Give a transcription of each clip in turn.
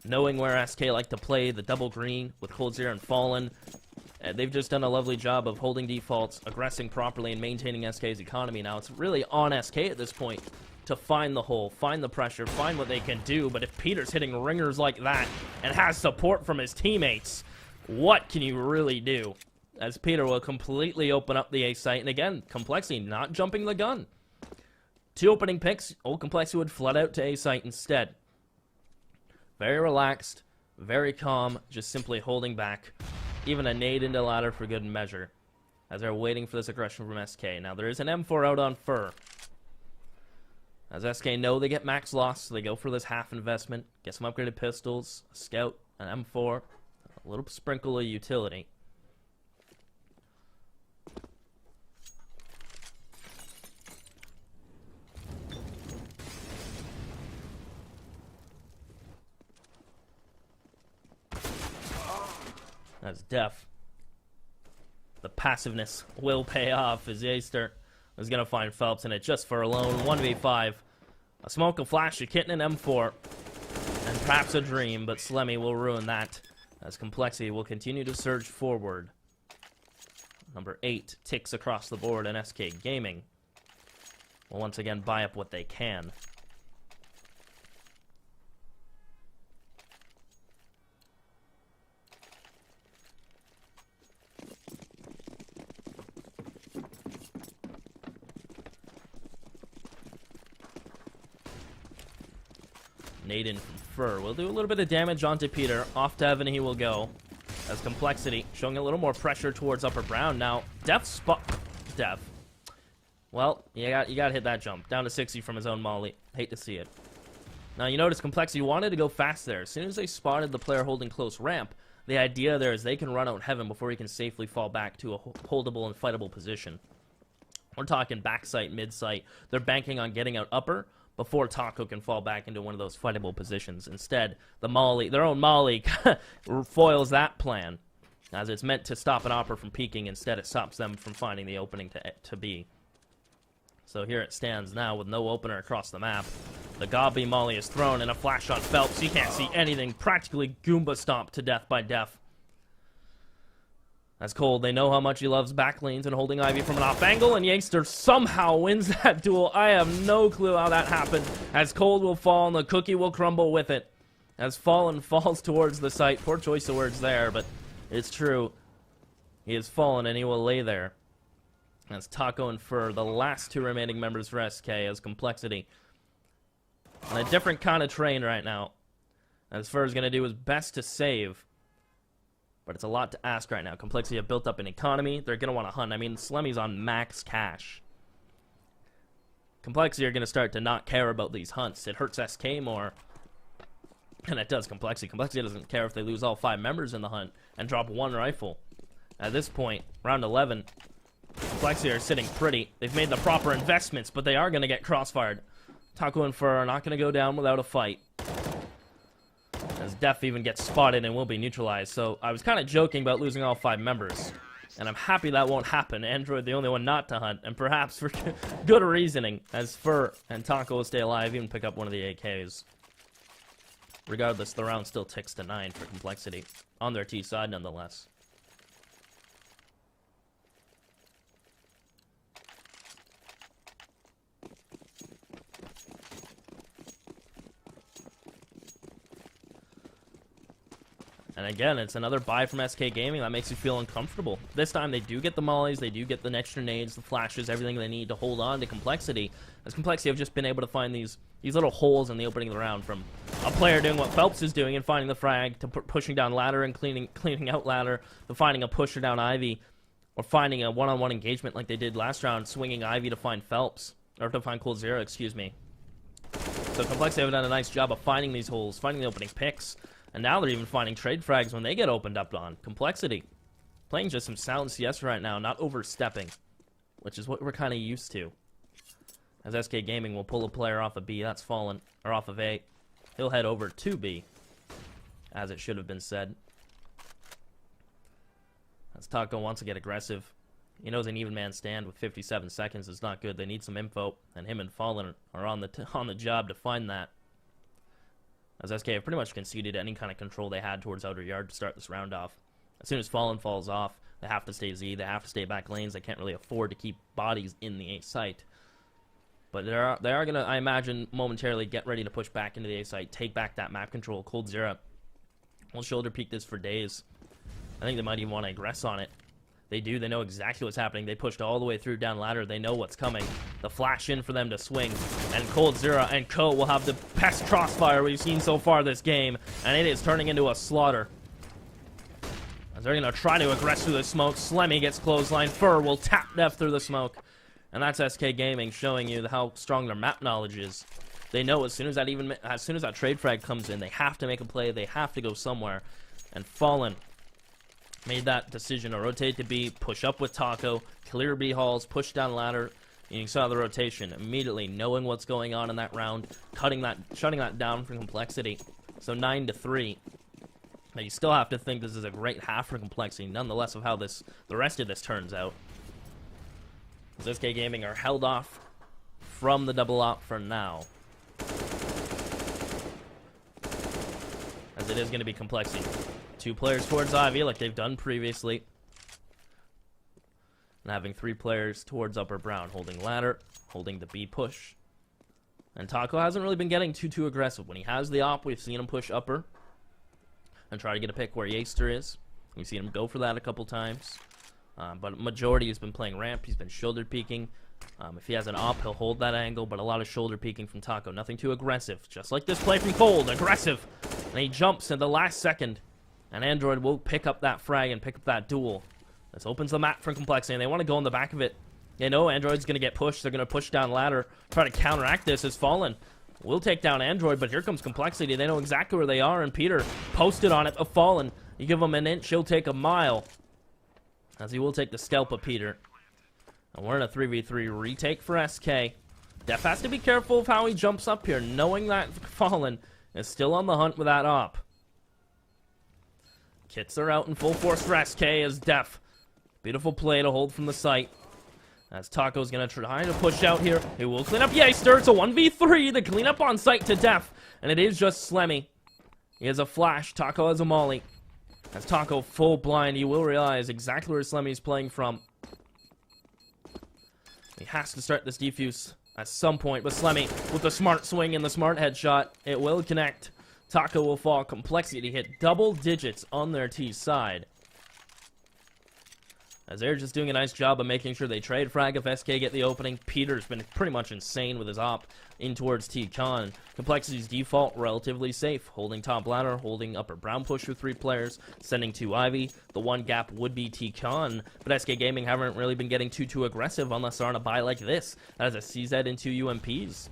knowing where SK like to play, the double green with Cold Zero and Fallen. They've just done a lovely job of holding defaults, aggressing properly, and maintaining SK's economy. Now, it's really on SK at this point to find the hole, find the pressure, find what they can do. But if Peter's hitting ringers like that and has support from his teammates, what can you really do? As Peter will completely open up the A site. And again, CompLexity not jumping the gun. 2 opening picks, old CompLexity would flood out to A site instead. Very relaxed, very calm, just simply holding back. Even a nade into ladder for good measure, as they're waiting for this aggression from SK. Now, there is an M4 out on Fur. As SK know they get max loss, so they go for this half investment, get some upgraded pistols, a scout, an M4, a little sprinkle of utility. That's Def. The passiveness will pay off as Yaster is going to find Phelps in it just for a lone 1v5. A smoke, a flash, a kitten, and M4. And perhaps a dream, but Slemmy will ruin that as CompLexity will continue to surge forward. Number 8 ticks across the board, and SK Gaming will once again buy up what they can. Naden from Fur will do a little bit of damage onto Peter. Off to Evan he will go. As CompLexity showing a little more pressure towards Upper Brown. Now, Def. Well, you got to hit that jump. Down to 60 from his own molly. Hate to see it. Now, you notice CompLexity wanted to go fast there. As soon as they spotted the player holding close ramp, the idea there is they can run out Heaven before he can safely fall back to a holdable and fightable position. We're talking backside, mid-site. They're banking on getting out Upper before Taco can fall back into one of those fightable positions. Instead, the molly, their own molly, foils that plan, as it's meant to stop an Opera from peeking. Instead, it stops them from finding the opening to B. So here it stands now with no opener across the map. The Gobby molly is thrown, and a flash on Phelps. He can't see anything. Practically Goomba stomped to death by Def. As Cold, they know how much he loves backleans and holding Ivy from an off angle, and Yankster somehow wins that duel. I have no clue how that happened. As Cold will fall and the cookie will crumble with it. As Fallen falls towards the site. Poor choice of words there, but it's true. He has fallen and he will lay there. As Taco and Fur, the last 2 remaining members for SK, as CompLexity on a different kind of train right now. As Fur is going to do his best to save. But it's a lot to ask right now. CompLexity have built up an economy. They're going to want to hunt. I mean, Slemmy's on max cash. CompLexity are going to start to not care about these hunts. It hurts SK more. And it does CompLexity. CompLexity doesn't care if they lose all 5 members in the hunt and drop 1 rifle. At this point, round 11, CompLexity are sitting pretty. They've made the proper investments, but they are going to get crossfired. Taco and Fur are not going to go down without a fight. As Def even gets spotted and will be neutralized. So I was kind of joking about losing all 5 members. And I'm happy that won't happen. Android the only one not to hunt. And perhaps for good reasoning. As Fur and Taco will stay alive, even pick up one of the AKs. Regardless, the round still ticks to 9 for CompLexity. On their T side nonetheless. And again, it's another buy from SK Gaming that makes you feel uncomfortable. This time they do get the mollies, they do get the extra nades, the flashes, everything they need to hold on to CompLexity. As CompLexity have just been able to find these little holes in the opening of the round, from a player doing what Phelps is doing and finding the frag, to pushing down ladder and cleaning out ladder, to finding a pusher down Ivy, or finding a one-on-one engagement like they did last round, swinging Ivy to find Phelps, or to find Cold Zero, excuse me. So CompLexity have done a nice job of finding these holes, finding the opening picks. And now they're even finding trade frags when they get opened up on. CompLexity playing just some sound CS right now, not overstepping, which is what we're kind of used to. As SK Gaming will pull a player off of B, that's Fallen, or off of A. He'll head over to B, as it should have been said. As Taco wants to get aggressive. He knows an even man stand with 57 seconds is not good. They need some info, and him and Fallen are on the job to find that. as SK have pretty much conceded any kind of control they had towards outer yard to start this round off. As soon as Fallen falls off, they have to stay Z, they have to stay back lanes, they can't really afford to keep bodies in the A site. But they are going to, I imagine, momentarily get ready to push back into the A site, take back that map control. coldzera will shoulder peek this for days. I think they might even want to aggress on it. They do. They know exactly what's happening. They pushed all the way through down ladder. They know what's coming. The flash in for them to swing. And coldzera and Co will have the best crossfire we've seen so far this game. And it is turning into a slaughter. As they're going to try to aggress through the smoke. Slemmy gets clothesline. Fur will tap Def through the smoke. And that's SK Gaming showing you how strong their map knowledge is. They know as soon as that trade frag comes in, they have to make a play. They have to go somewhere. And Fallen made that decision to rotate to B, push up with Taco, clear B halls, push down ladder. And you saw the rotation immediately, knowing what's going on in that round, shutting that down for CompLexity. So 9-3. Now you still have to think this is a great half for CompLexity, nonetheless of how the rest of this turns out. SK Gaming are held off from the double op for now, as it is going to be CompLexity. 2 players towards Ivy like they've done previously. And having 3 players towards Upper Brown, holding ladder, holding the B push. And Taco hasn't really been getting too aggressive. When he has the op, we've seen him push upper and try to get a pick where Yaster is. We've seen him go for that a couple times. But majority he's been playing ramp, he's been shoulder peeking. If he has an op, he'll hold that angle, but a lot of shoulder peeking from Taco. Nothing too aggressive, just like this play from Cold, aggressive. And he jumps in the last second. And Android will pick up that frag and pick up that duel. This opens the map for CompLexity, and they want to go in the back of it. They know Android's going to get pushed. They're going to push down ladder, try to counteract this as Fallen will take down Android, but here comes CompLexity. They know exactly where they are, and Peter posted on it of Fallen. You give him an inch, he'll take a mile. As he will take the scalp of Peter. And we're in a 3v3 retake for SK. Def has to be careful of how he jumps up here, knowing that Fallen is still on the hunt with that op. Kits are out in full force for SK as Def. Beautiful play to hold from the site. As Taco's going to try to push out here. He will clean up Yaster. It's a 1v3. The cleanup on site to Def. And it is just Slemmy. He has a flash. Taco has a molly. As Taco full blind, you will realize exactly where Slemmy's playing from. He has to start this defuse at some point. But Slemmy with the smart swing and the smart headshot. It will connect. Taco will fall. CompLexity hit double digits on their T side. As they're just doing a nice job of making sure they trade frag if SK get the opening. Peter's been pretty much insane with his op in towards T-Con. CompLexity's default relatively safe. Holding top ladder, holding upper brown push with 3 players, sending 2 Ivy. The one gap would be T-Con, but SK Gaming haven't really been getting too aggressive unless they're on a buy like this. That is a CZ and 2 UMPs.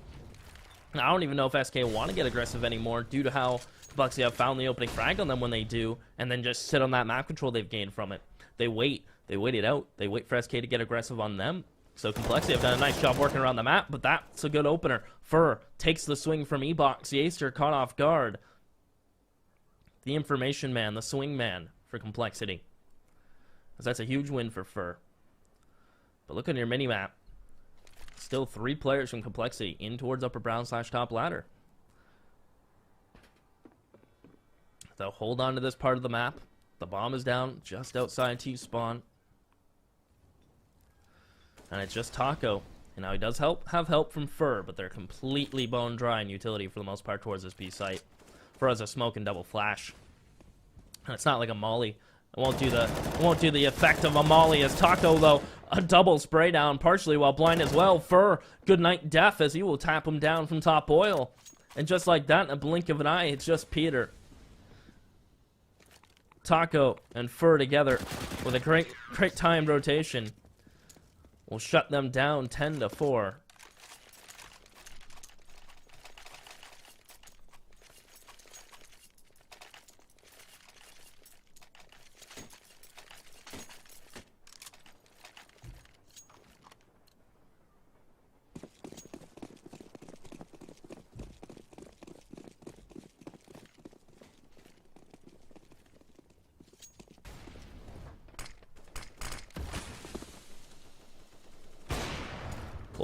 I don't even know if SK want to get aggressive anymore due to how CompLexity have found the opening frag on them when they do, and then just sit on that map control they've gained from it. They wait. They wait it out. They wait for SK to get aggressive on them. So CompLexity have done a nice job working around the map, but that's a good opener. Fur takes the swing from E-Box. Yaster caught off guard. The information man, the swing man for CompLexity. That's a huge win for Fur. But look at your mini-map. Still 3 players from CompLexity in towards upper brown / top ladder. They'll hold on to this part of the map. The bomb is down just outside T-spawn. And it's just Taco. And now he does have help from Fur, but they're completely bone dry in utility for the most part towards this B site. Fur has a smoke and double flash. And it's not like a molly. It won't do the effect of a molly as Taco, though. A double spray down, partially while blind as well. Fur, good night Def, as he will tap him down from top oil. And just like that, in a blink of an eye, it's just Peter. Taco and Fur together with a great timed rotation will shut them down 10-4.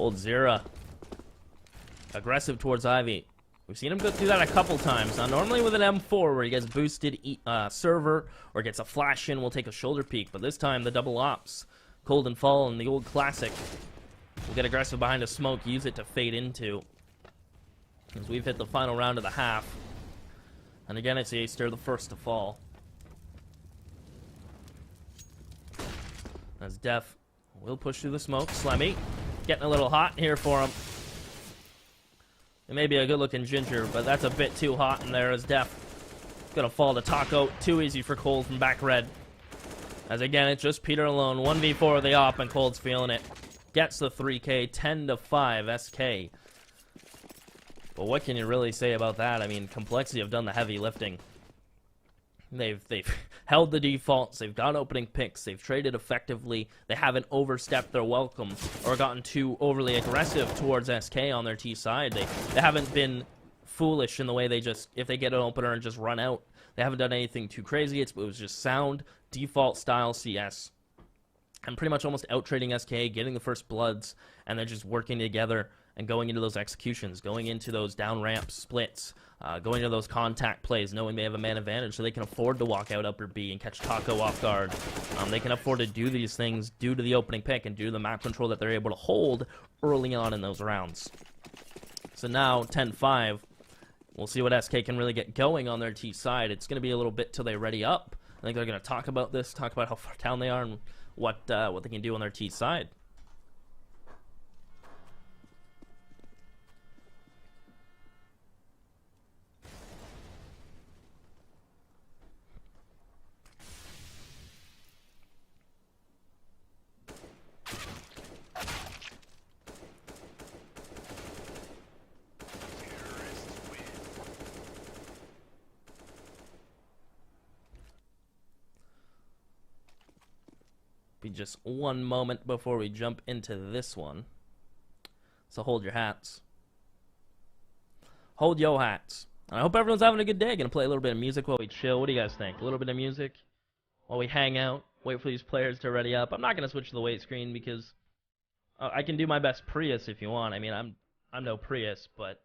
coldzera aggressive towards Ivy. We've seen him go through that a couple times. Now, normally with an M4 where he gets boosted server or gets a flash in, we'll take a shoulder peek. But this time, the double ops, Cold and Fallen, the old classic. We'll get aggressive behind a smoke, use it to fade into. As we've hit the final round of the half. And again, it's the Aster, the first to fall. As Def will push through the smoke. Slemmy getting a little hot here for him. It may be a good-looking Ginger, but that's a bit too hot in there as Def gonna fall to Taco. Too easy for Cold from back red. As again, it's just Peter alone. 1v4 the op, and Cold's feeling it. Gets the 3K, 10-5 SK. But what can you really say about that? I mean, CompLexity have done the heavy lifting. They've held the defaults, they've got opening picks, they've traded effectively, they haven't overstepped their welcome or gotten too overly aggressive towards SK on their T side. They haven't been foolish in the way they just, if they get an opener and just run out. They haven't done anything too crazy. It was just sound, default style CS. And pretty much almost out-trading SK, getting the first bloods, and then just working together and going into those executions, going into those down ramp splits, going into those contact plays, knowing they have a man advantage, so they can afford to walk out upper B and catch Taco off guard. They can afford to do these things due to the opening pick and due to the map control that they're able to hold early on in those rounds. So now, 10-5, we'll see what SK can really get going on their T side. It's going to be a little bit till they ready up. I think they're going to talk about this, talk about how far down they are and what they can do on their T side. Be just one moment before we jump into this one. So hold your hats. Hold your hats. And I hope everyone's having a good day. Gonna play a little bit of music while we chill. What do you guys think? A little bit of music while we hang out, wait for these players to ready up. I'm not gonna switch to the wait screen because I can do my best Prius if you want. I mean, I'm no Prius, but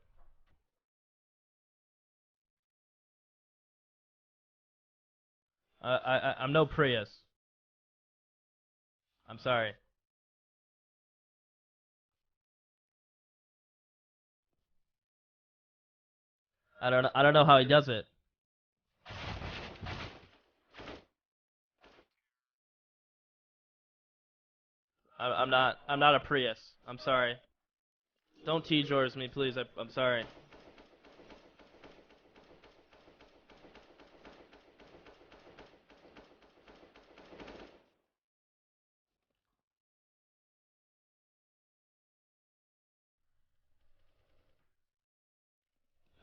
I'm no Prius. I'm sorry. I don't know how he does it. I'm not a Prius. I'm sorry. Don't T-Jors me, please. I'm sorry.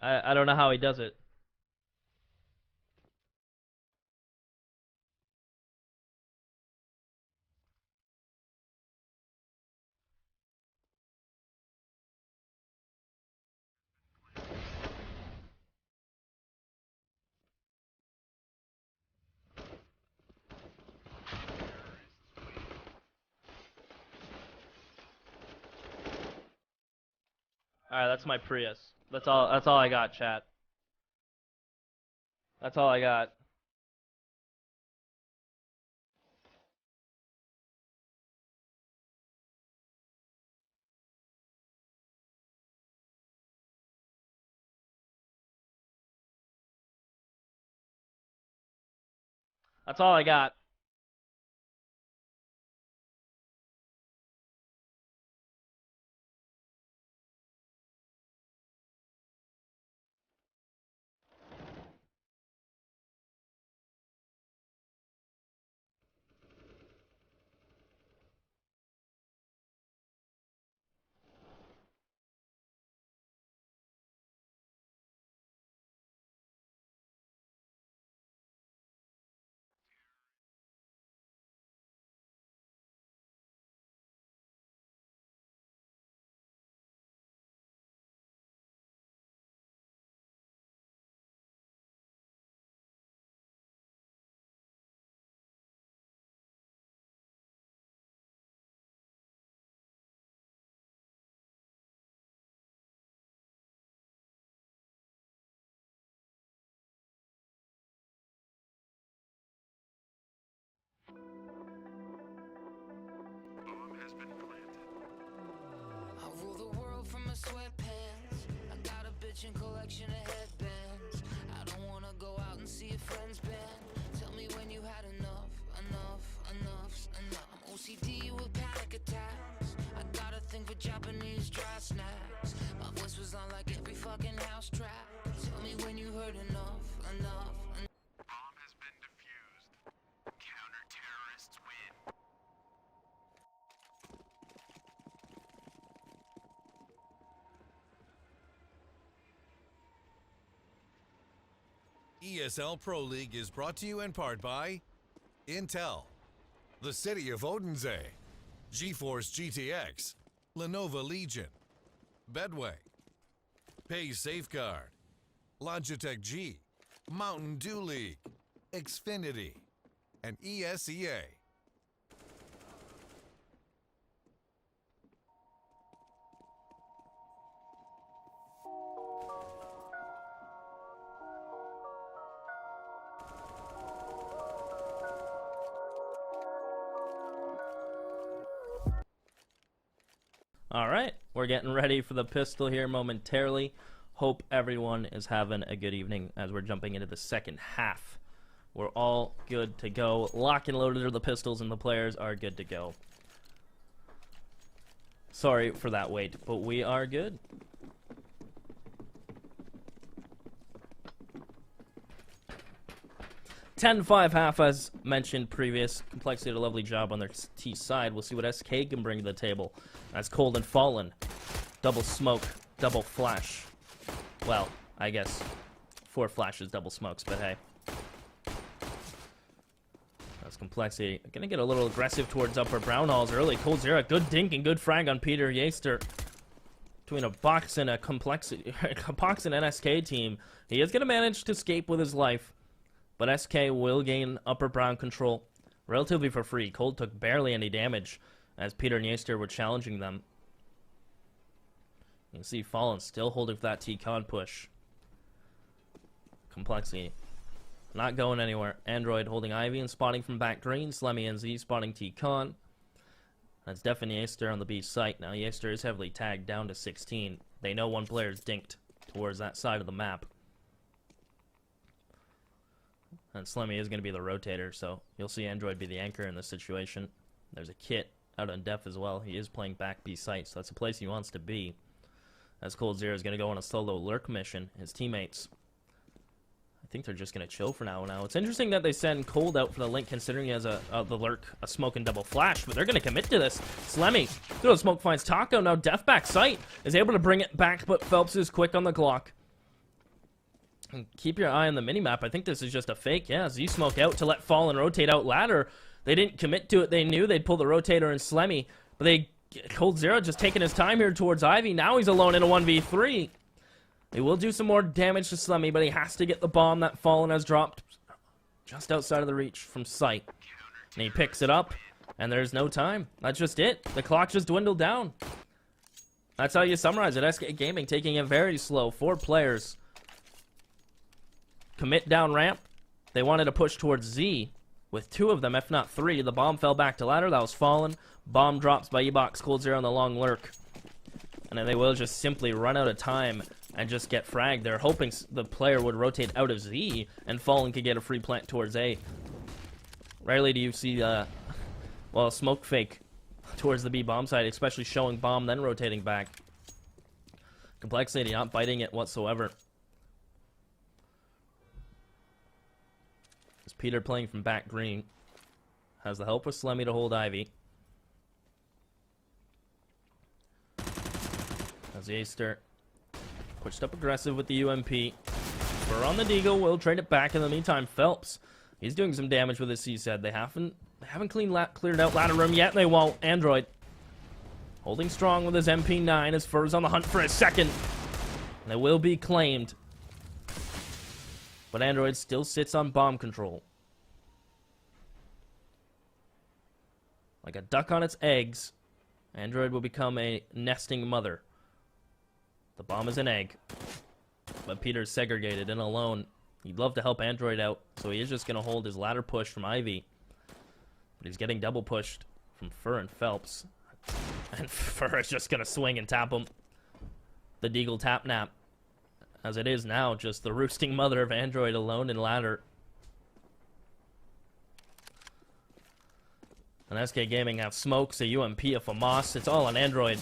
I don't know how he does it. Alright, that's my Prius. That's all I got, chat. That's all I got. That's all I got. rich and collection of headbands. I don't wanna go out and see a friend's band. Tell me when you had enough, enough's enough. I'm OCD with panic attacks. I got a thing for Japanese dry snacks. My voice was on like every fucking house track. Tell me when you heard enough. Bomb has been defused. Counter-terrorists win. ESL Pro League is brought to you in part by Intel, the City of Odense, GeForce GTX, Lenovo Legion, Bedway, Pay Safeguard, Logitech G, Mountain Dew League, Xfinity, and ESEA. All right, we're getting ready for the pistol here momentarily. Hope everyone is having a good evening as we're jumping into the second half. We're all good to go. Lock and loaded are the pistols, and the players are good to go. Sorry for that wait, but we are good. $10-5 half, as mentioned previous. CompLexity did a lovely job on their T side. We'll see what SK can bring to the table. That's Cold and Fallen. Double smoke, double flash. Well, I guess 4 flashes, double smokes, but hey. That's CompLexity. Gonna get a little aggressive towards upper brown halls early. Cold Zero, good dink and good frag on Peter Yaster. Between a box and a CompLexity, a box and NSK team, he is gonna manage to escape with his life. But SK will gain upper brown control relatively for free. Cold took barely any damage as Peter and Yaster were challenging them. You can see Fallen still holding for that T-Con push. CompLexity not going anywhere. Android holding Ivy and spotting from back green. Slemmy and Z spotting T-Con. That's Def and Yaster on the B site. Now Yaster is heavily tagged down to 16. They know one player is dinked towards that side of the map. And Slemmy is going to be the rotator, so you'll see Android be the anchor in this situation. There's a Kit out on Def as well. He is playing back B site, so that's a place he wants to be. As Cold Zero is going to go on a solo lurk mission. His teammates, I think they're just going to chill for now. It's interesting that they send Cold out for the link, considering he has the lurk, a smoke and double flash, but they're going to commit to this. Slemmy, good old smoke finds Taco. Now Def back site is able to bring it back, but Phelps is quick on the clock. And keep your eye on the minimap. I think this is just a fake. Yeah, Z-Smoke out to let Fallen rotate out ladder. They didn't commit to it. They knew they'd pull the rotator and Slemmy. But Cold Zero just taking his time here towards Ivy. Now he's alone in a 1v3. They will do some more damage to Slemmy, but he has to get the bomb that Fallen has dropped just outside of the reach from sight. And he picks it up, and there's no time. That's just it. The clock just dwindled down. That's how you summarize it. SK Gaming taking it very slow. 4 players. Commit down ramp. They wanted to push towards Z with 2 of them, if not 3. The bomb fell back to ladder. That was Fallen. Bomb drops by E-Box. Cold Zero on the long lurk. And then they will just simply run out of time and just get fragged. They're hoping the player would rotate out of Z and Fallen could get a free plant towards A. Rarely do you see, a smoke fake towards the B bomb side, especially showing bomb, then rotating back. CompLexity not biting it whatsoever. As Peter playing from back green. Has the help with Slemmy to hold Ivy. As Yaster pushed up aggressive with the UMP. We're on the Deagle, will trade it back. In the meantime, Phelps, he's doing some damage with his C-Set. They haven't cleared out ladder room yet. They won't. Android holding strong with his MP9 as Fur's on the hunt for a second. And they will be claimed. But Android still sits on bomb control. Like a duck on its eggs, Android will become a nesting mother. The bomb is an egg. But Peter's segregated and alone. He'd love to help Android out, so he is just going to hold his ladder push from Ivy. But he's getting double pushed from Fur and Phelps. And Fur is just going to swing and tap him. The Deagle tap nap. As it is now, just the roosting mother of Android alone in ladder. And SK Gaming have smokes, a UMP, a FAMAS. It's all on Android.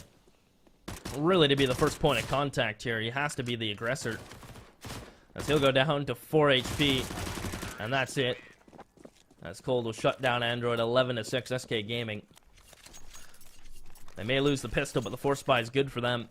Really to be the first point of contact here. He has to be the aggressor. As he'll go down to 4 HP. And that's it. As Cold will shut down Android 11-6 SK Gaming. They may lose the pistol, but the force buy is good for them.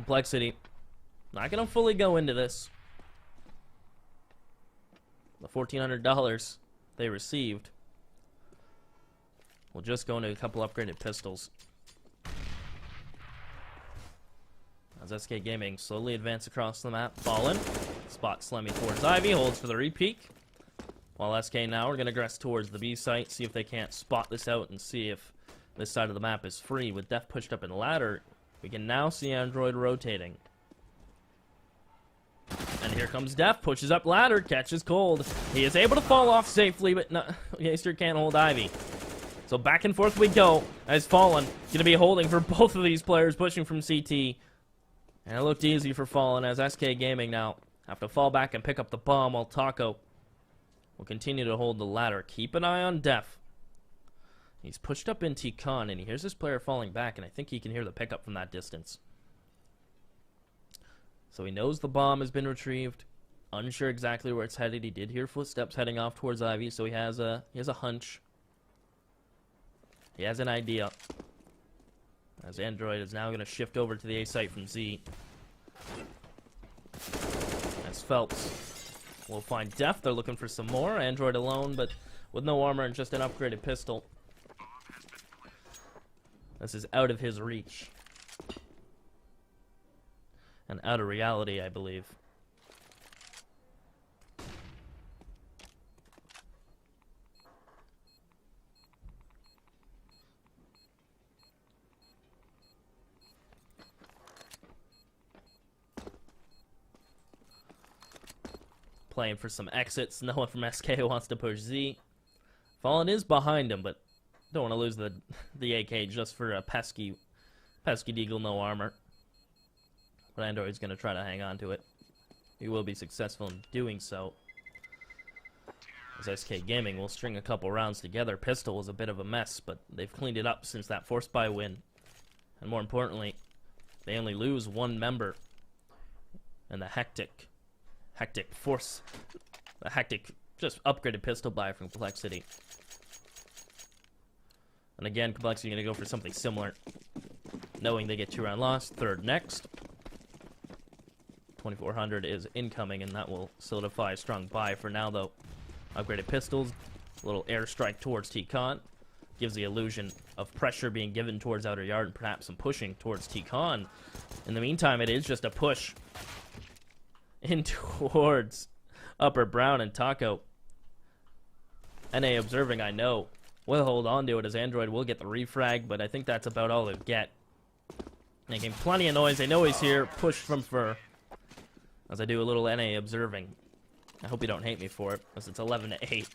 CompLexity. Not gonna fully go into this. The $1,400 they received will just go into a couple upgraded pistols. As SK Gaming slowly advance across the map. Fallen. Spot Slemmy towards Ivy. Holds for the repeak. While SK now are gonna aggress towards the B site. See if they can't spot this out and see if this side of the map is free. With Def pushed up in ladder, we can now see Android rotating. And here comes Def, pushes up ladder, catches Cold. He is able to fall off safely, but no, Yaster can't hold Ivy. So back and forth we go, as Fallen gonna be holding for both of these players, pushing from CT. And it looked easy for Fallen, as SK Gaming now have to fall back and pick up the bomb, while Taco will continue to hold the ladder. Keep an eye on Def. He's pushed up in T-Con, and he hears this player falling back, and I think he can hear the pickup from that distance. So he knows the bomb has been retrieved. Unsure exactly where it's headed. He did hear footsteps heading off towards Ivy, so he has a hunch. He has an idea. As Android is now going to shift over to the A site from Z. As Phelps will find Def. They're looking for some more. Android alone, but with no armor and just an upgraded pistol. This is out of his reach. And out of reality, I believe. Playing for some exits. No one from SK wants to push Z. Fallen is behind him, but don't want to lose the AK just for a pesky Deagle, no armor. But Android's going to try to hang on to it. He will be successful in doing so. As SK Gaming will string a couple rounds together. Pistol was a bit of a mess, but they've cleaned it up since that force buy win. And more importantly, they only lose one member. And the hectic force, the hectic, just upgraded pistol buy from CompLexity. And again, CompLexity going to go for something similar. Knowing they get 2-round loss. Third next. 2400 is incoming, and that will solidify a strong buy for now, though. Upgraded pistols, a little airstrike towards T-Con. Gives the illusion of pressure being given towards outer yard and perhaps some pushing towards T-Con. In the meantime, it is just a push in towards Upper Brown and Taco. NA observing, I know. Will hold on to it as Android will get the refrag, but I think that's about all they'll get. Making plenty of noise. They know he's here. Push from Fur. As I do a little NA observing. I hope you don't hate me for it, as it's 11-8.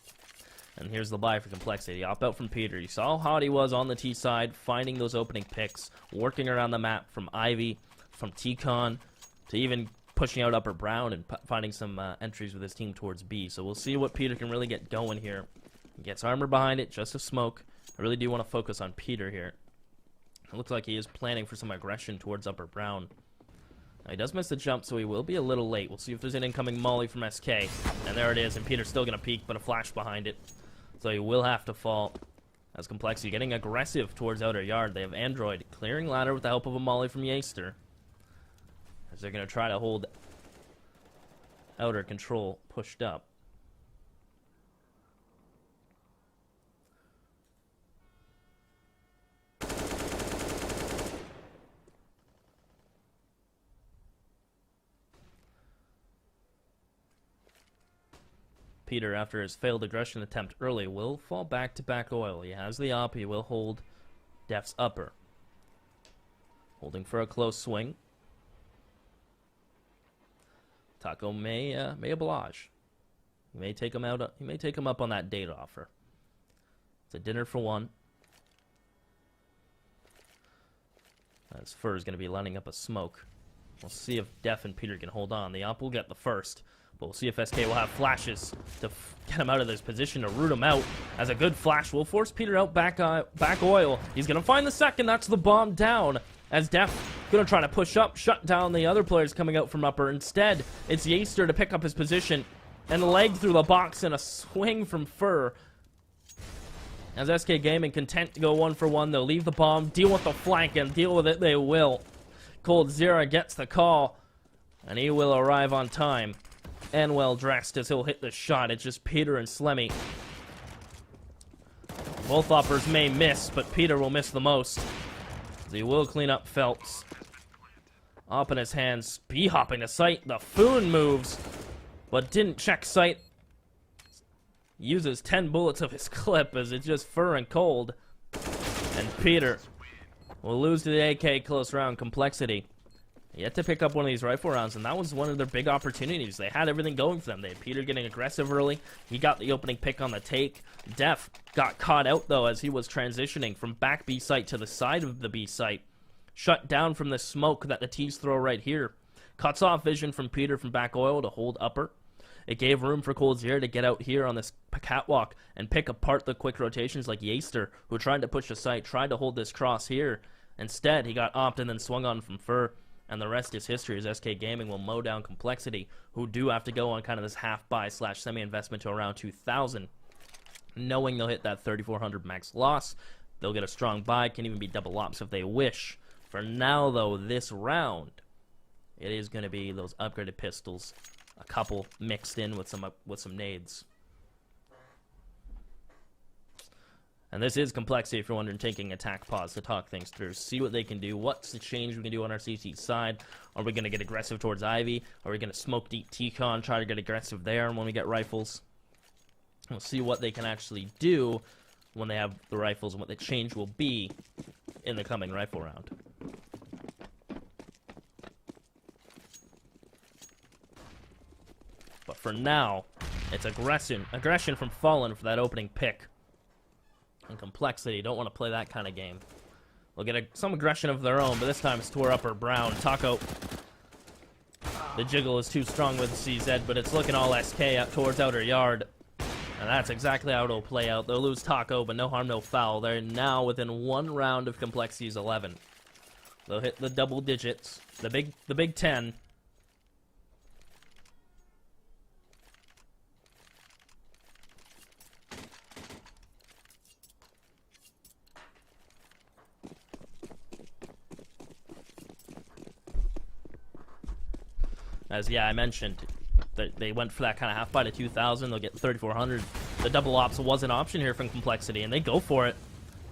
And here's the buy for CompLexity. Op out from Peter. You saw how hot he was on the T side, finding those opening picks, working around the map from Ivy, from T-Con, to even pushing out Upper Brown and finding some entries with his team towards B. So we'll see what Peter can really get going here. He gets armor behind it, just a smoke. I really do want to focus on Peter here. It looks like he is planning for some aggression towards Upper Brown. Now, he does miss the jump, so he will be a little late. We'll see if there's an incoming molly from SK. And there it is, and Peter's still going to peek, but a flash behind it. So he will have to fall. As CompLexity getting aggressive towards outer yard. They have Android clearing ladder with the help of a molly from Yaster. As they're going to try to hold outer control pushed up. Peter, after his failed aggression attempt early, will fall back to back oil. He has the op. He will hold Def's upper. Holding for a close swing. Taco may oblige. He may take him out. He may take him up on that date offer. It's a dinner for one. As Fur is going to be lining up a smoke. We'll see if Def and Peter can hold on. The op will get the first, but we'll see if SK will have flashes to get him out of this position, to root him out. As a good flash will force Peter out back oil. He's going to find the second. That's the bomb down. As Def going to try to push up, shut down the other players coming out from upper. Instead, it's Yaster to pick up his position and leg through the box and a swing from Fur. As SK Gaming content to go 1 for 1, they'll leave the bomb, deal with the flank, and deal with it they will. coldzera gets the call, and he will arrive on time and well dressed as he'll hit the shot. It's just Peter and Slemmy. Both uppers may miss, but Peter will miss the most, as he will clean up Phelps. Up in his hands, B-hopping to sight. The Foon moves, but didn't check sight. Uses 10 bullets of his clip as it's just Fur and Cold. And Peter will lose to the AK close round CompLexity. Yet to pick up one of these rifle rounds, and that was one of their big opportunities. They had everything going for them. They had Peter getting aggressive early. He got the opening pick on the take. Def got caught out, though, as he was transitioning from back B site to the side of the B site. Shut down from the smoke that the T's throw right here. Cuts off vision from Peter from back oil to hold upper. It gave room for coldzera to get out here on this catwalk and pick apart the quick rotations like Yaster, who tried to push the site, tried to hold this cross here. Instead, he got opt and then swung on from Fur, and the rest is history as SK Gaming will mow down CompLexity, who do have to go on kind of this half-buy / semi-investment to around 2,000. Knowing they'll hit that 3,400 max loss, they'll get a strong buy, can even be double ops if they wish. For now, though, this round, it is going to be those upgraded pistols, a couple mixed in with some nades. And this is CompLexity, if you're wondering, taking attack pause to talk things through. See what they can do. What's the change we can do on our CT side? Are we going to get aggressive towards Ivy? Are we going to smoke deep T-Con, try to get aggressive there when we get rifles? We'll see what they can actually do when they have the rifles and what the change will be in the coming rifle round. But for now, it's aggression from Fallen for that opening pick. And CompLexity don't want to play that kind of game. They'll get some aggression of their own, but this time it's toward upper Brown. Taco. The jiggle is too strong with CZ, but it's looking all SK out towards outer yard. And that's exactly how it'll play out. They'll lose Taco, but no harm, no foul. They're now within 1 round of CompLexity's 11. They'll hit the double digits, the big 10. As, yeah, I mentioned, they went for that kind of half-buy to 2,000. They'll get 3,400. The double ops was an option here from CompLexity, and they go for it.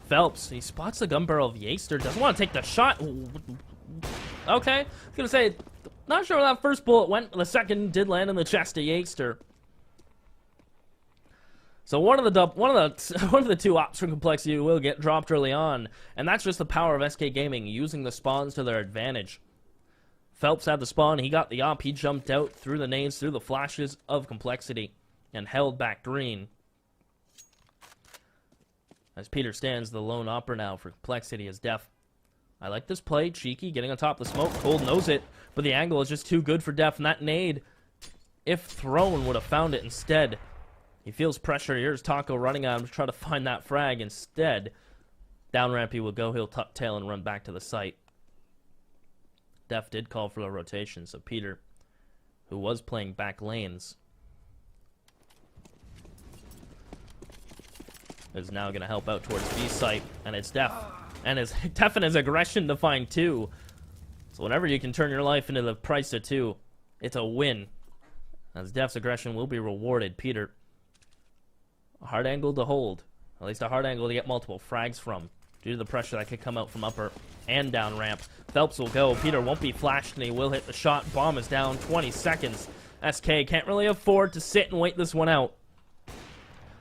Phelps, he spots the gun barrel of Yaster. Doesn't want to take the shot. Okay. I was going to say, not sure where that first bullet went. The second did land in the chest of Yaster. So one of the two ops from CompLexity will get dropped early on, and that's just the power of SK Gaming, using the spawns to their advantage. Phelps had the spawn, he got the op, he jumped out through the nades, through the flashes of CompLexity, and held back green. As Peter stands the lone opera now for CompLexity as Def. I like this play, cheeky, getting on top of the smoke. Cold knows it, but the angle is just too good for Def, and that nade, if thrown, would have found it instead. He feels pressure, here's Taco running at him to try to find that frag. Instead, down ramp he will go, he'll tuck tail and run back to the site. Def did call for the rotation, so Peter, who was playing back lanes, is now going to help out towards B site, and it's Def. And it's Def and his aggression to find 2. So whenever you can turn your life into the price of 2, it's a win. As Def's aggression will be rewarded. Peter, a hard angle to hold. At least a hard angle to get multiple frags from, due to the pressure that could come out from upper and down ramp. Phelps will go. Peter won't be flashed, and he will hit the shot. Bomb is down. 20 seconds. SK can't really afford to sit and wait this one out.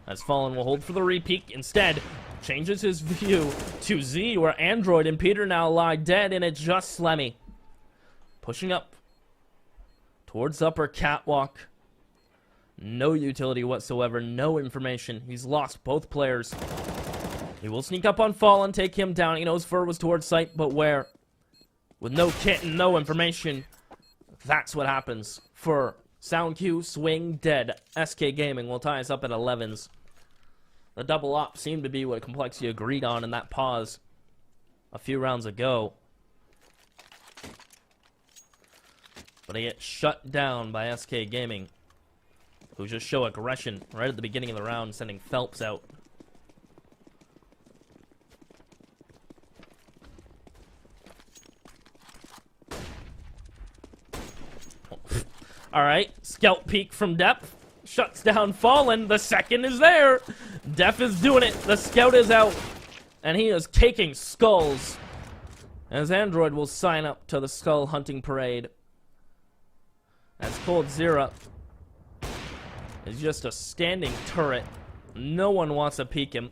As Fallen will hold for the repeat. Instead, changes his view to Z, where Android and Peter now lie dead, and it's just Slemmy. Pushing up towards upper catwalk. No utility whatsoever, no information. He's lost both players. He will sneak up on Fallen, take him down. He knows Fur was towards sight, but where? With no kit and no information, that's what happens. Fur, sound cue, swing, dead. SK Gaming will tie us up at 11s. The double op seemed to be what CompLexity agreed on in that pause a few rounds ago. But they get shut down by SK Gaming, who just show aggression right at the beginning of the round, sending Phelps out. Alright, scout peek from depth. Shuts down Fallen. The second is there. Def is doing it. The scout is out. And he is taking skulls. As Android will sign up to the skull hunting parade. As Cold Zero is just a standing turret. No one wants to peek him.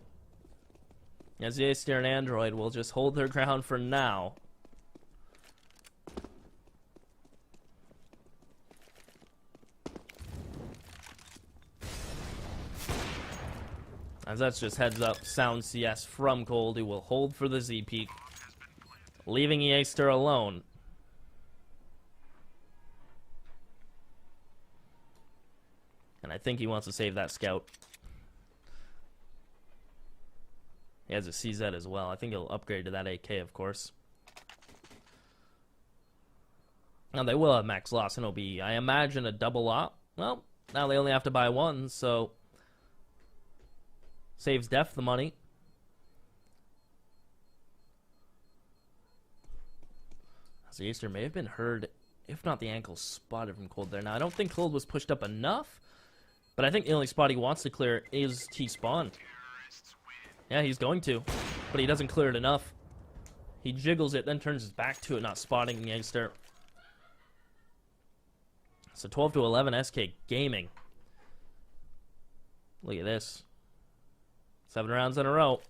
As the Aster and Android will just hold their ground for now. As that's just heads up, sound CS from Cold, who will hold for the Z peak, leaving Easter alone. And I think he wants to save that scout. He has a CZ as well. I think he'll upgrade to that AK, of course. Now they will have max loss, and it'll be, I imagine, a double op. Well, now they only have to buy one, so saves Def the money. As the Easter may have been heard, if not the ankle spotted from Cold there. Now, I don't think Cold was pushed up enough, but I think the only spot he wants to clear is T-spawn. Yeah, he's going to, but he doesn't clear it enough. He jiggles it, then turns his back to it, not spotting the Easter. So 12-11 SK Gaming. Look at this. 7 rounds in a row.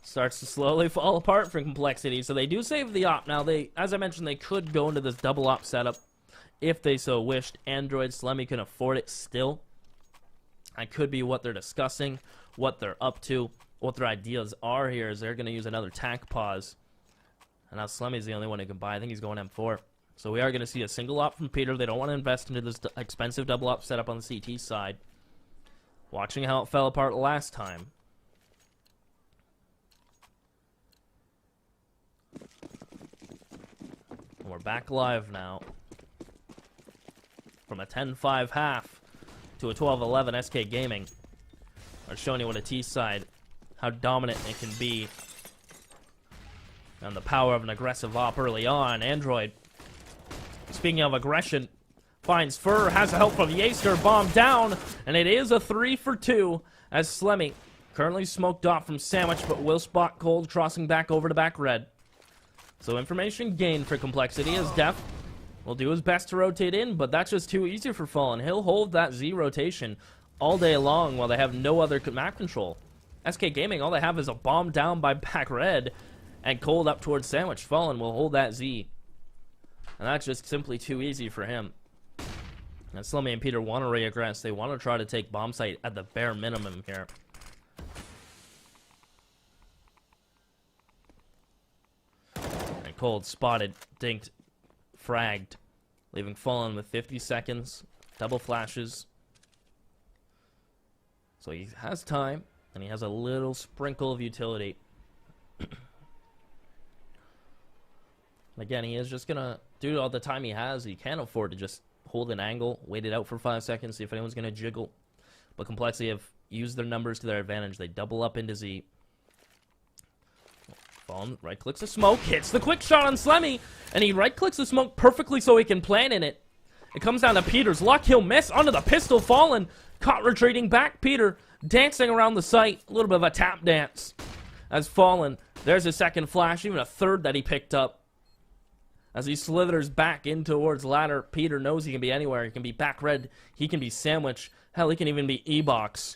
Starts to slowly fall apart for CompLexity. So they do save the op. Now, they, as I mentioned, they could go into this double op setup if they so wished. Android Slemmy can afford it still. That could be what they're discussing, what they're up to, what their ideas are here. Is they're going to use another tack pause. And now Slemmy's the only one who can buy. I think he's going M4. So we are going to see a single op from Peter. They don't want to invest into this expensive double op setup on the CT side. Watching how it fell apart last time. And we're back live now. From a 10-5 half to a 12-11 SK Gaming. Are showing you what a T side, how dominant it can be. And the power of an aggressive op early on. Android, speaking of aggression, finds Fur, has the help from Yaster, bomb down, and it is a 3 for 2 as Slemmy, currently smoked off from Sandwich, but will spot Cold crossing back over to back red. So information gained for CompLexity as Def will do his best to rotate in, but that's just too easy for Fallen. He'll hold that Z rotation all day long while they have no other map control. SK Gaming, all they have is a bomb down by back red, and Cold up towards Sandwich. Fallen will hold that Z. And that's just simply too easy for him. And Slemmy and Peter want to re-aggress. They want to try to take bomb site at the bare minimum here. And Cold spotted, dinked, fragged, leaving Fallen with 50 seconds. Double flashes. So he has time, and he has a little sprinkle of utility. Again, he is just going to do all the time he has. He can't afford to just hold an angle, wait it out for 5 seconds, see if anyone's going to jiggle. But CompLexity have used their numbers to their advantage. They double up into Z. Fallen right-clicks the smoke, hits the quick shot on Slemmy, and he right-clicks the smoke perfectly so he can plant in it. It comes down to Peter's luck. He'll miss onto the pistol. Fallen caught retreating back. Peter dancing around the site. A little bit of a tap dance. As Fallen, there's a second flash, even a third that he picked up. As he slithers back in towards ladder, Peter knows he can be anywhere. He can be back red. He can be Sandwich. Hell, he can even be E-Box.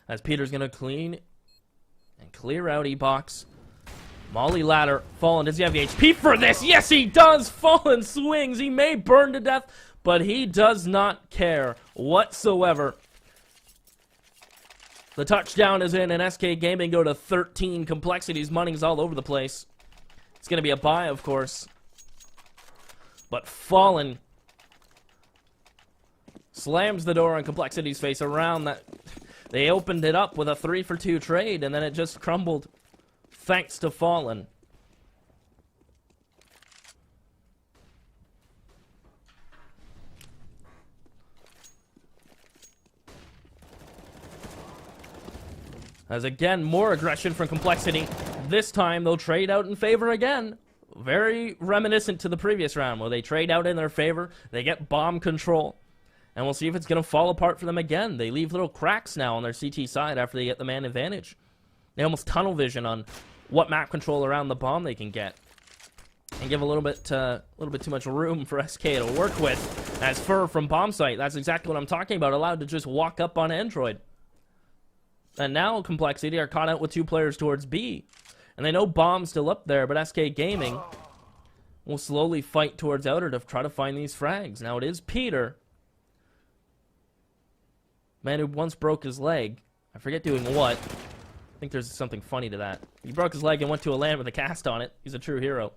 As Peter's gonna clean and clear out E-Box. Molly ladder. Fallen, does he have the HP for this? Yes, he does! Fallen swings. He may burn to death, but he does not care whatsoever. The touchdown is in, and SK Gaming go to 13. CompLexity's money's all over the place. It's gonna be a buy, of course. But Fallen slams the door on CompLexity's face around that. They opened it up with a 3-for-2 trade, and then it just crumbled thanks to Fallen. As again, more aggression from CompLexity. This time, they'll trade out in favor again. Very reminiscent to the previous round, where they trade out in their favor, they get bomb control, and we'll see if it's going to fall apart for them again. They leave little cracks now on their CT side after they get the man advantage. They almost tunnel vision on what map control around the bomb they can get, and give a little bit too much room for SK to work with. As Fur from bomb site, that's exactly what I'm talking about, allowed to just walk up on Android. And now CompLexity are caught out with 2 players towards B. And they know bomb's still up there, but SK Gaming will slowly fight towards outer to try to find these frags. Now it is Peter. Man who once broke his leg. I forget doing what. I think there's something funny to that. He broke his leg and went to a land with a cast on it. He's a true hero.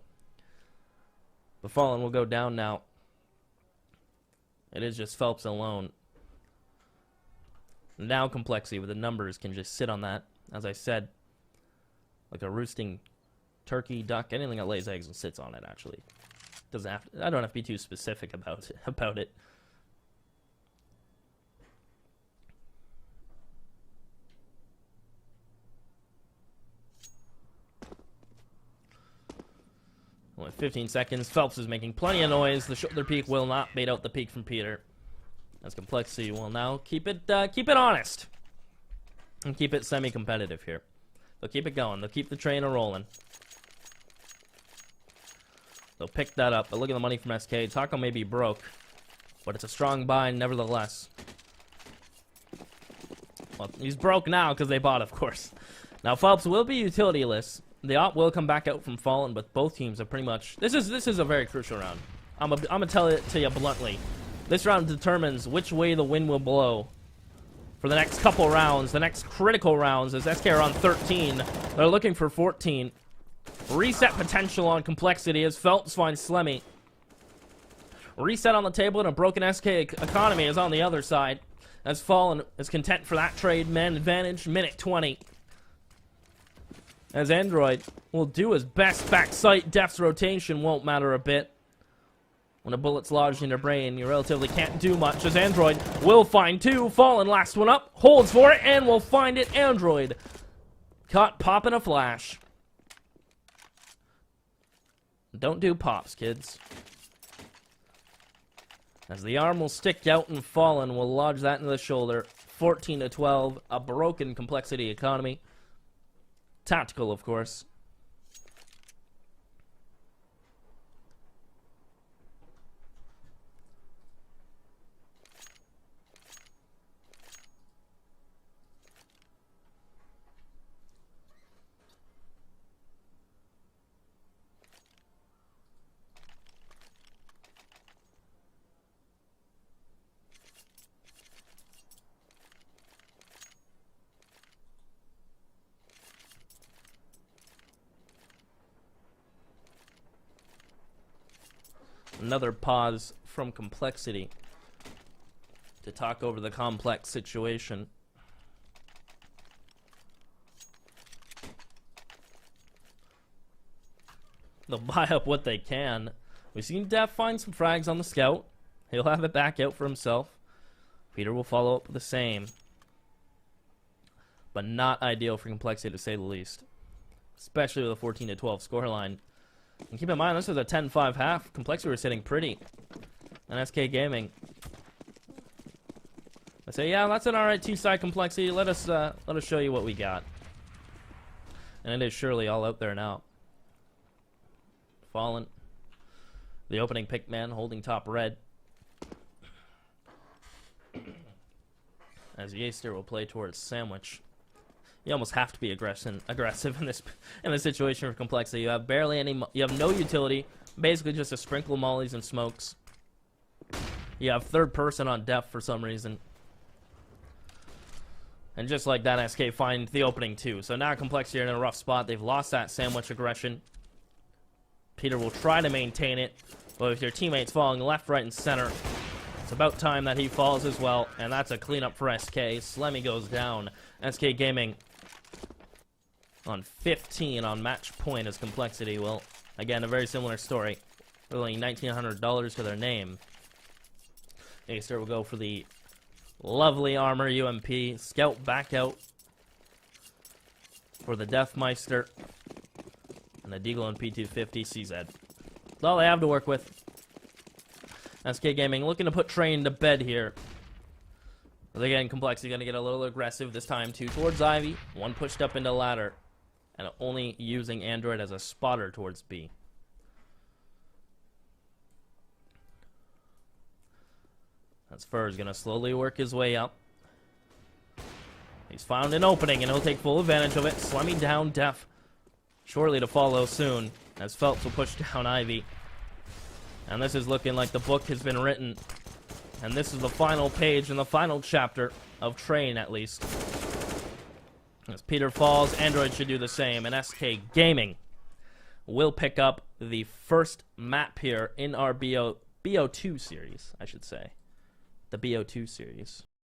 The Fallen will go down now. It is just Phelps alone. Now CompLexity with the numbers can just sit on that, as I said, like a roosting turkey, duck, anything that lays eggs and sits on it. Actually, doesn't have to, I don't have to be too specific about it. Only 15 seconds. Phelps is making plenty of noise. The shoulder peak will not bait out the peak from Peter. As CompLexity will now keep it honest and keep it semi-competitive here. They'll keep it going. They'll keep the train a-rolling. They'll pick that up. But look at the money from SK. Taco may be broke, but it's a strong buy nevertheless. Well, he's broke now because they bought, of course. Now Phelps will be utility-less. The op will come back out from Fallen, but both teams are pretty much. This is a very crucial round. I'm gonna tell it to you bluntly. This round determines which way the wind will blow for the next couple rounds, the next critical rounds, as SK are on 13. They're looking for 14. Reset potential on CompLexity as Phelps finds Slemmy. Reset on the table and a broken SK economy is on the other side. As Fallen is content for that trade, man advantage, minute 20. As Android will do his best, backside depth rotation won't matter a bit. When a bullet's lodged in your brain, you relatively can't do much, as Android will find 2. Fallen, last one up, holds for it, and will find it. Android caught popping a flash. Don't do pops, kids. As the arm will stick out and Fallen will lodge that into the shoulder. 14-12, a broken CompLexity economy. Tactical, of course. Another pause from CompLexity to talk over the complex situation. They'll buy up what they can. We've seen Def find some frags on the scout. He'll have it back out for himself. Peter will follow up with the same. But not ideal for CompLexity, to say the least. Especially with a 14-12 scoreline. And keep in mind, this is a 10-5 half. CompLexity were sitting pretty. And SK Gaming. I say, yeah, that's an alright two-side CompLexity. Let us show you what we got. And it is surely all out there now. Fallen. The opening pick man holding top red. as Yaster will play towards Sandwich. You almost have to be aggressive in this situation for Complexity. You have barely any. You have no utility. Basically, just a sprinkle of mollies and smokes. You have third person on depth for some reason. And just like that, SK find the opening too. So now Complexity are in a rough spot. They've lost that Sandwich aggression. Peter will try to maintain it, but with your teammates falling left, right, and center, it's about time that he falls as well. And that's a cleanup for SK. Slemmy goes down. SK Gaming on 15 on match point as Complexity will. Again, a very similar story. Only $1,900 to their name. Acer will go for the lovely armor UMP. Scout back out for the Deathmeister. And the Deagle and P250 CZ. That's all they have to work with. SK Gaming looking to put Train to bed here. But again, Complexity going to get a little aggressive this time too towards Ivy. One pushed up into ladder. And only using Android as a spotter towards B. That's Fur's going to slowly work his way up. He's found an opening, and he'll take full advantage of it. Slemmy down, Def. Shortly to follow soon, as Phelps will push down Ivy. And this is looking like the book has been written. And this is the final page and the final chapter of Train, at least. As Peter falls, Android should do the same, and SK Gaming will pick up the first map here in our BO2 series, I should say. The BO2 series.